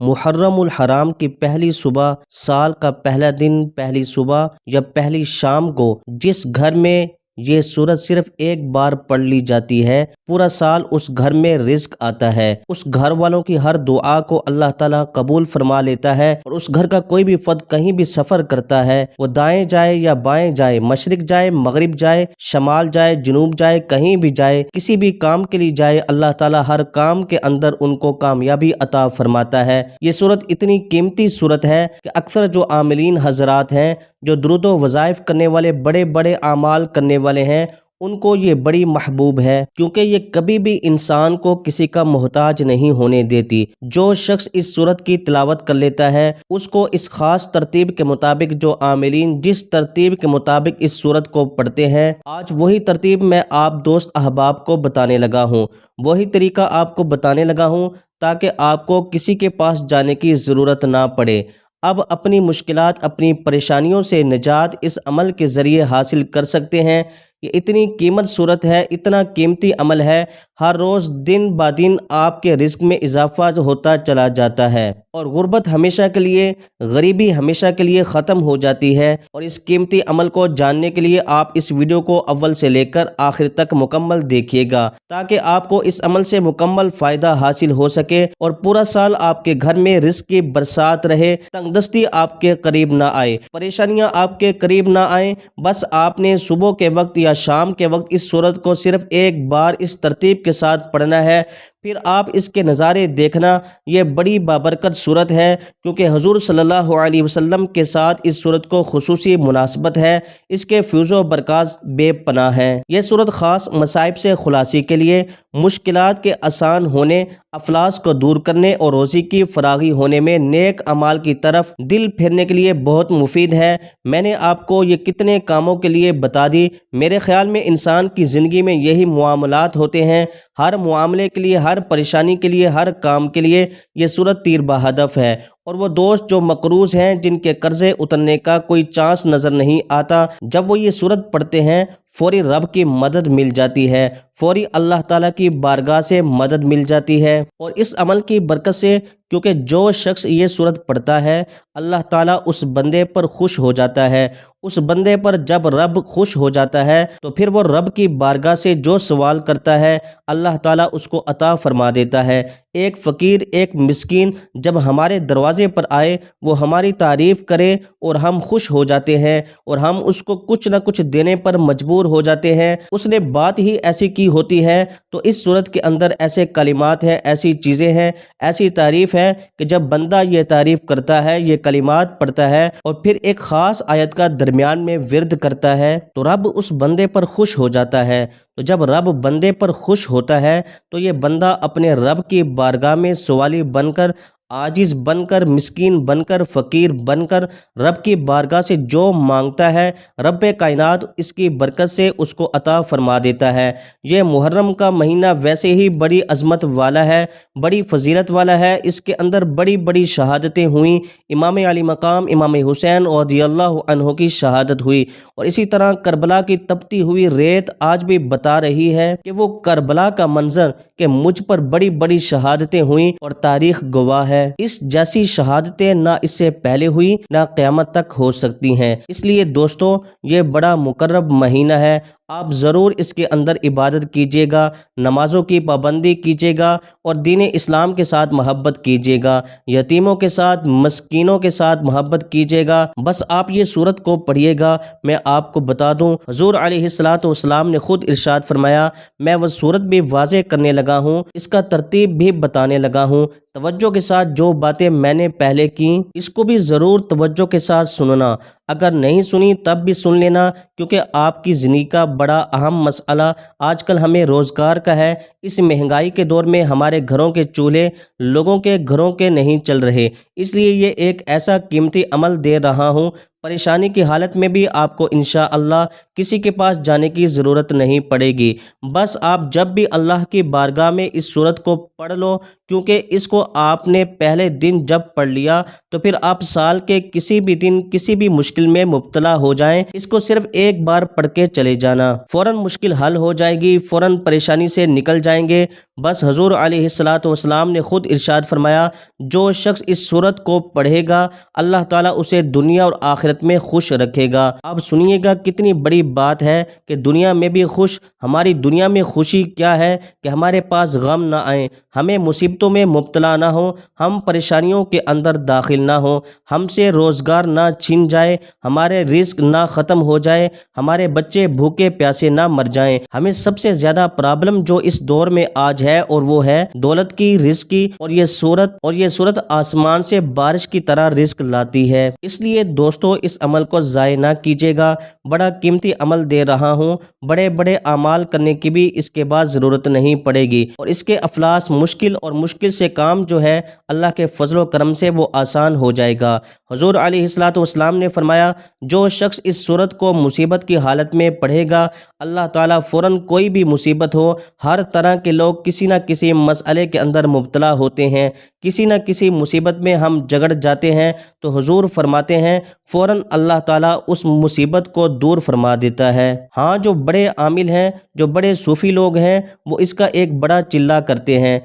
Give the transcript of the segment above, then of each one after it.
محرم الحرام کی پہلی صبح، سال کا پہلا دن، پہلی صبح یا پہلی شام کو جس گھر میں یہ سورت صرف ایک بار پڑھ لی جاتی ہے، پورا سال اس گھر میں رزق آتا ہے۔ اس گھر والوں کی ہر دعا کو اللہ تعالیٰ قبول فرما لیتا ہے، اور اس گھر کا کوئی بھی فرد کہیں بھی سفر کرتا ہے، وہ دائیں جائے یا بائیں جائے، مشرق جائے، مغرب جائے، شمال جائے، جنوب جائے، کہیں بھی جائے، کسی بھی کام کے لیے جائے، اللہ تعالیٰ ہر کام کے اندر ان کو کامیابی عطا فرماتا ہے۔ یہ سورت اتنی قیمتی سورت ہے کہ اکثر جو عاملین حضرات ہیں، جو درود و وظائف کرنے والے، بڑے بڑے اعمال کرنے والے ہیں، ان کو یہ بڑی محبوب ہے، کیونکہ یہ کبھی بھی انسان کو کسی کا محتاج نہیں ہونے دیتی۔ جو شخص اس سورت کی تلاوت کر لیتا ہے، اس کو اس خاص ترتیب کے مطابق، جو عاملین جس ترتیب کے مطابق اس سورت کو پڑھتے ہیں، آج وہی ترتیب میں آپ دوست احباب کو بتانے لگا ہوں، وہی طریقہ آپ کو بتانے لگا ہوں، تاکہ آپ کو کسی کے پاس جانے کی ضرورت نہ پڑے۔ اب اپنی مشکلات، اپنی پریشانیوں سے نجات اس عمل کے ذریعے حاصل کر سکتے ہیں۔ یہ اتنی قیمت صورت ہے، اتنا قیمتی عمل ہے، ہر روز دن با دن آپ کے رزق میں اضافہ ہوتا چلا جاتا ہے، اور غربت ہمیشہ کے لیے، غریبی ہمیشہ کے لیے ختم ہو جاتی ہے۔ اور اس قیمتی عمل کو جاننے کے لیے آپ اس ویڈیو کو اول سے لے کر آخر تک مکمل دیکھیے گا، تاکہ آپ کو اس عمل سے مکمل فائدہ حاصل ہو سکے، اور پورا سال آپ کے گھر میں رزق کی برسات رہے، تنگ دستی آپ کے قریب نہ آئے، پریشانیاں آپ کے قریب نہ آئیں۔ بس آپ نے صبح کے وقت یا شام کے وقت اس سورت کو صرف ایک بار اس ترتیب کے ساتھ پڑھنا ہے، پھر آپ اس کے نظارے دیکھنا۔ یہ بڑی بابرکت سورت ہے، کیونکہ حضور صلی اللہ علیہ وسلم کے ساتھ اس سورت کو خصوصی مناسبت ہے، اس کے فیض و برکات بے پناہ ہیں۔ یہ سورت خاص مصائب سے خلاصی کے لیے، مشکلات کے آسان ہونے، افلاس کو دور کرنے اور روزی کی فراغی ہونے میں نیک اعمال کی طرف دل پھیرنے کے لیے بہت مفید ہے۔ میں نے آپ کو یہ کتنے کاموں کے لیے بتا دی۔ میرے خیال میں انسان کی زندگی میں یہی معاملات ہوتے ہیں، ہر معاملے کے لیے، ہر پریشانی کے لیے، ہر کام کے لیے یہ سورت تیر بہدف ہے۔ اور وہ دوست جو مقروض ہیں، جن کے قرضے اترنے کا کوئی چانس نظر نہیں آتا، جب وہ یہ سورت پڑھتے ہیں، فوری رب کی مدد مل جاتی ہے، فوری اللہ تعالیٰ کی بارگاہ سے مدد مل جاتی ہے۔ اور اس عمل کی برکت سے، کیونکہ جو شخص یہ سورت پڑھتا ہے، اللہ تعالیٰ اس بندے پر خوش ہو جاتا ہے۔ اس بندے پر جب رب خوش ہو جاتا ہے، تو پھر وہ رب کی بارگاہ سے جو سوال کرتا ہے، اللہ تعالیٰ اس کو عطا فرما دیتا ہے۔ ایک فقیر، ایک مسکین جب ہمارے دروازے پر آئے، وہ ہماری تعریف کرے اور ہم خوش ہو جاتے ہیں، اور ہم اس کو کچھ نہ کچھ دینے پر مجبور ہو جاتے ہیں۔ اس نے بات ہی ایسی کی ہوتی ہے، تو اس صورت کے اندر ایسے کلمات ہیں، ایسی چیزیں ہیں، ایسی تعریف ہے کہ جب بندہ یہ تعریف کرتا ہے، یہ کلمات پڑھتا ہے، اور پھر ایک خاص آیت کا درمیان میں ورد کرتا ہے، تو رب اس بندے پر خوش ہو جاتا ہے۔ تو جب رب بندے پر خوش ہوتا ہے، تو یہ بندہ اپنے رب کی بارگاہ میں سوالی بن کر، عاجز بن کر، مسکین بن کر، فقیر بن کر رب کی بارگاہ سے جو مانگتا ہے، رب کائنات اس کی برکت سے اس کو عطا فرما دیتا ہے۔ یہ محرم کا مہینہ ویسے ہی بڑی عظمت والا ہے، بڑی فضیلت والا ہے۔ اس کے اندر بڑی بڑی شہادتیں ہوئیں، امام علی مقام امام حسین رضی اللہ عنہ کی شہادت ہوئی، اور اسی طرح کربلا کی تپتی ہوئی ریت آج بھی بتا رہی ہے کہ وہ کربلا کا منظر، کہ مجھ پر بڑی بڑی شہادتیں ہوئیں، اور تاریخ گواہ ہے اس جیسی شہادتیں نہ اس سے پہلے ہوئی، نہ قیامت تک ہو سکتی ہیں۔ اس لیے دوستو، یہ بڑا مقرب مہینہ ہے، آپ ضرور اس کے اندر عبادت کیجیے گا، نمازوں کی پابندی کیجیے گا، اور دین اسلام کے ساتھ محبت کیجیے گا، یتیموں کے ساتھ، مسکینوں کے ساتھ محبت کیجیے گا۔ بس آپ یہ سورت کو پڑھیے گا۔ میں آپ کو بتا دوں، حضور علیہ الصلوۃ والسلام نے خود ارشاد فرمایا، میں وہ سورت بھی واضح کرنے لگا ہوں، اس کا ترتیب بھی بتانے لگا ہوں۔ توجہ کے ساتھ جو باتیں میں نے پہلے کی، اس کو بھی ضرور توجہ کے ساتھ سننا، اگر نہیں سنی تب بھی سن لینا، کیونکہ آپ کی زندگی کا بڑا اہم مسئلہ آج کل ہمیں روزگار کا ہے۔ اس مہنگائی کے دور میں ہمارے گھروں کے چولہے لوگوں کے گھروں کے نہیں چل رہے، اس لیے یہ ایک ایسا قیمتی عمل دے رہا ہوں، پریشانی کی حالت میں بھی آپ کو انشاءاللہ کسی کے پاس جانے کی ضرورت نہیں پڑے گی۔ بس آپ جب بھی اللہ کی بارگاہ میں اس سورت کو پڑھ لو، کیونکہ اس کو آپ نے پہلے دن جب پڑھ لیا تو پھر آپ سال کے کسی بھی دن کسی بھی مشکل میں مبتلا ہو جائیں، اس کو صرف ایک بار پڑھ کے چلے جانا، فوراً مشکل حل ہو جائے گی، فوراً پریشانی سے نکل جائیں گے۔ بس حضور علیہ الصلاۃ والسلام نے خود ارشاد فرمایا، جو شخص اس سورت کو پڑھے گا اللہ تعالیٰ اسے دنیا اور آخرت میں خوش رکھے گا۔ اب سنیے گا کتنی بڑی بات ہے کہ دنیا میں بھی خوش۔ ہماری دنیا میں خوشی کیا ہے کہ ہمارے پاس غم نہ آئیں، ہمیں مصیبتوں میں مبتلا نہ ہوں، ہم پریشانیوں کے اندر داخل نہ ہوں، ہم سے روزگار نہ چھن جائے، ہمارے رزق نہ ختم ہو جائے، ہمارے بچے بھوکے پیاسے نہ مر جائیں۔ ہمیں سب سے زیادہ پرابلم جو اس دور میں آج ہے اور وہ ہے دولت کی، رزق کی، اور یہ صورت آسمان سے بارش کی طرح رزق لاتی ہے۔ اس لیے دوستو اس عمل کو ضائع نہ کیجیے گا، بڑا قیمتی عمل دے رہا ہوں، بڑے بڑے اعمال کرنے کی بھی اس کے بعد ضرورت نہیں پڑے گی، اور اس کے افلاس مشکل سے کام جو ہے اللہ کے فضل و کرم سے وہ آسان ہو جائے گا۔ حضور علیہ الصلاۃ والسلام نے فرمایا، جو شخص اس سورت کو مصیبت کی حالت میں پڑھے گا اللہ تعالیٰ فوراً کوئی بھی مصیبت ہو، ہر طرح کے لوگ کسی نہ کسی مسئلے کے اندر مبتلا ہوتے ہیں، کسی نہ کسی مصیبت میں ہم جگڑ جاتے ہیں، تو حضور فرماتے ہیں فوراً اللہ تعالیٰ اس مصیبت کو دور فرما دیتا ہے۔ ہاں، جو بڑے عامل ہیں، جو بڑے صوفی لوگ ہیں، وہ اس کا ایک بڑا چلہ کرتے ہیں،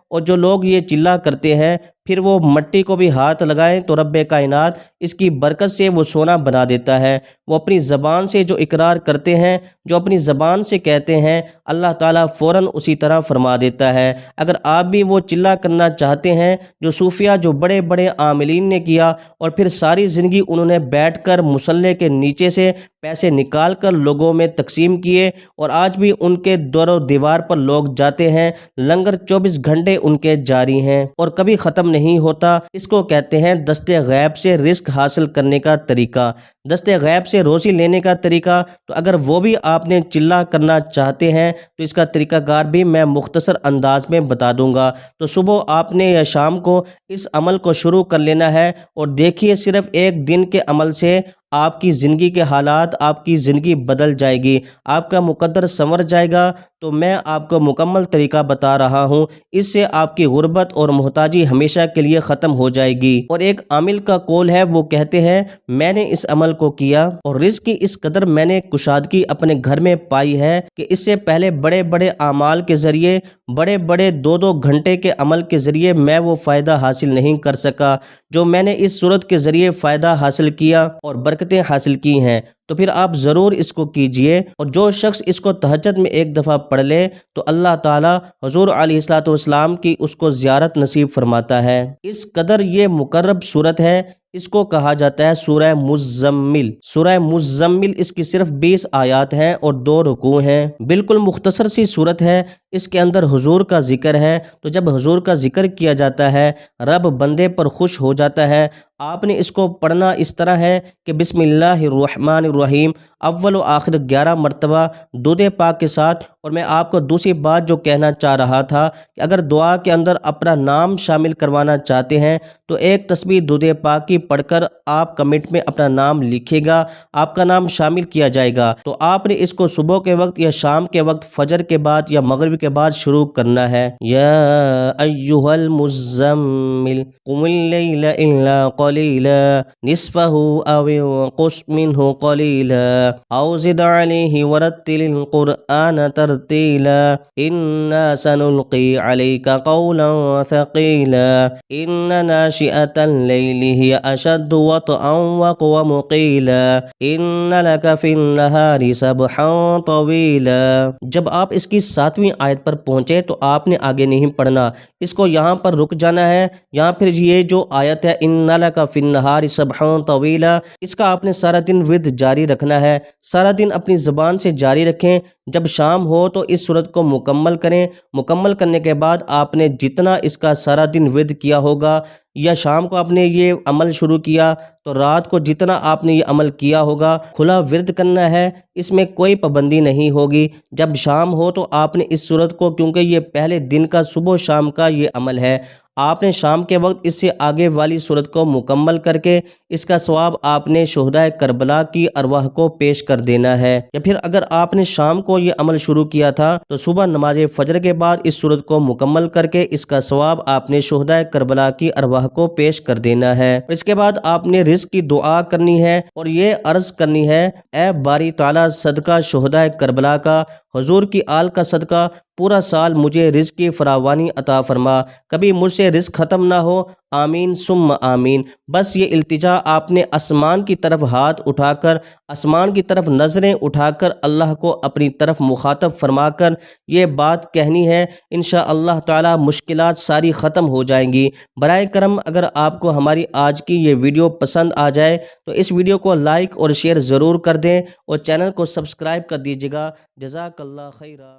اور جو لوگ یہ چلہ کرتے ہیں پھر وہ مٹی کو بھی ہاتھ لگائیں تو رب کائنات اس کی برکت سے وہ سونا بنا دیتا ہے۔ وہ اپنی زبان سے جو اقرار کرتے ہیں، جو اپنی زبان سے کہتے ہیں، اللہ تعالیٰ فوراً اسی طرح فرما دیتا ہے۔ اگر آپ بھی وہ چلہ کرنا چاہتے ہیں جو صوفیہ، جو بڑے بڑے عاملین نے کیا، اور پھر ساری زندگی انہوں نے بیٹھ کر مصلے کے نیچے سے پیسے نکال کر لوگوں میں تقسیم کیے، اور آج بھی ان کے دور و دیوار پر لوگ جاتے ہیں، لنگر 24 گھنٹے ان کے جاری ہیں اور کبھی ختم نہیں ہوتا، اس کو کہتے ہیں دست غیب سے رزق حاصل کرنے کا طریقہ، دست غیب سے روزی لینے کا طریقہ۔ تو اگر وہ بھی آپ نے چلہ کرنا چاہتے ہیں تو اس کا طریقہ کار بھی میں مختصر انداز میں بتا دوں گا۔ تو صبح آپ نے یا شام کو اس عمل کو شروع کر لینا ہے، اور دیکھیے صرف ایک دن کے عمل سے آپ کی زندگی کے حالات، آپ کی زندگی بدل جائے گی، آپ کا مقدر سنور جائے گا۔ تو میں آپ کو مکمل طریقہ بتا رہا ہوں، اس سے آپ کی غربت اور محتاجی ہمیشہ کے لیے ختم ہو جائے گی۔ اور ایک عامل کا قول ہے، وہ کہتے ہیں میں نے اس عمل کو کیا اور رزق کی اس قدر میں نے کشادگی اپنے گھر میں پائی ہے کہ اس سے پہلے بڑے بڑے اعمال کے ذریعے، بڑے بڑے 2 گھنٹے کے عمل کے ذریعے میں وہ فائدہ حاصل نہیں کر سکا جو میں نے اس صورت کے ذریعے فائدہ حاصل کیا اور برکتیں حاصل کی ہیں۔ تو پھر آپ ضرور اس کو کیجئے، اور جو شخص اس کو تہجد میں ایک دفعہ پڑھ لے تو اللہ تعالیٰ حضور علیہ الصلوۃ والسلام کی اس کو زیارت نصیب فرماتا ہے۔ اس قدر یہ مقرب صورت ہے، اس کو کہا جاتا ہے سورہ مزمل۔ سورہ مزمل اس کی صرف 20 آیات ہیں اور 2 رکوع ہیں، بالکل مختصر سی صورت ہے۔ اس کے اندر حضور کا ذکر ہے، تو جب حضور کا ذکر کیا جاتا ہے رب بندے پر خوش ہو جاتا ہے۔ آپ نے اس کو پڑھنا اس طرح ہے کہ بسم اللہ الرحمن الرحیم اول و آخر 11 مرتبہ درود پاک کے ساتھ۔ اور میں آپ کو دوسری بات جو کہنا چاہ رہا تھا کہ اگر دعا کے اندر اپنا نام شامل کروانا چاہتے ہیں تو ایک تسبیح درود پاک کی پڑھ کر آپ کمنٹ میں اپنا نام لکھیے گا، آپ کا نام شامل کیا جائے گا۔ تو آپ نے اس کو صبح کے وقت یا شام کے وقت، فجر کے بعد یا مغرب کے بعد شروع کرنا ہے۔ یا ایھا المزمل قم اللیل الا قلیلا نصفہ او انقص منہ قلیلا او زد علیہ ورتل القرآن ترتیلا انا سنلقی علیک قولا ثقیلا ان ناشئة اللیل ہی اشد وطئا واقوم قیلا ان لک فی النہار سبحا طویلا۔ جب آپ اس کی 7ویں آیت پر پہنچے تو آپ نے آگے نہیں پڑھنا، اس کو یہاں پر رک جانا ہے۔ یہاں پھر یہ جو آیت ہے ان لک فی النہار سبحا طویلا، اس کا آپ نے سارا دن ورد جاری رکھنا ہے، سارا دن اپنی زبان سے جاری رکھیں۔ جب شام ہو تو اس سورت کو مکمل کریں، مکمل کرنے کے بعد آپ نے جتنا اس کا سارا دن ورد کیا ہوگا یا شام کو آپ نے یہ عمل شروع کیا تو رات کو جتنا آپ نے یہ عمل کیا ہوگا کھلا ورد کرنا ہے، اس میں کوئی پابندی نہیں ہوگی۔ جب شام ہو تو آپ نے اس صورت کو، کیونکہ یہ پہلے دن کا صبح و شام کا یہ عمل ہے، آپ نے شام کے وقت اس سے آگے والی صورت کو مکمل کر کے اس کا ثواب آپ نے شہدائے کربلا کی ارواح کو پیش کر دینا ہے۔ یا پھر اگر آپ نے شام کو یہ عمل شروع کیا تھا تو صبح نماز فجر کے بعد اس صورت کو مکمل کر کے اس کا ثواب آپ نے شہدائے کربلا کی ارواح کو پیش کر دینا ہے۔ اس کے بعد آپ نے رزق کی دعا کرنی ہے اور یہ عرض کرنی ہے، اے باری تعالیٰ صدقہ شہدائے کربلا کا، حضور کی آل کا صدقہ، پورا سال مجھے رزق کی فراوانی عطا فرما، کبھی مجھ سے رزق ختم نہ ہو، آمین ثم آمین۔ بس یہ التجا آپ نے آسمان کی طرف ہاتھ اٹھا کر، آسمان کی طرف نظریں اٹھا کر اللہ کو اپنی طرف مخاطب فرما کر یہ بات کہنی ہے، انشاءاللہ تعالی مشکلات ساری ختم ہو جائیں گی۔ برائے کرم اگر آپ کو ہماری آج کی یہ ویڈیو پسند آ جائے تو اس ویڈیو کو لائک اور شیئر ضرور کر دیں اور چینل کو سبسکرائب کر دیجیے گا۔ جزاک اللہ خیرہ۔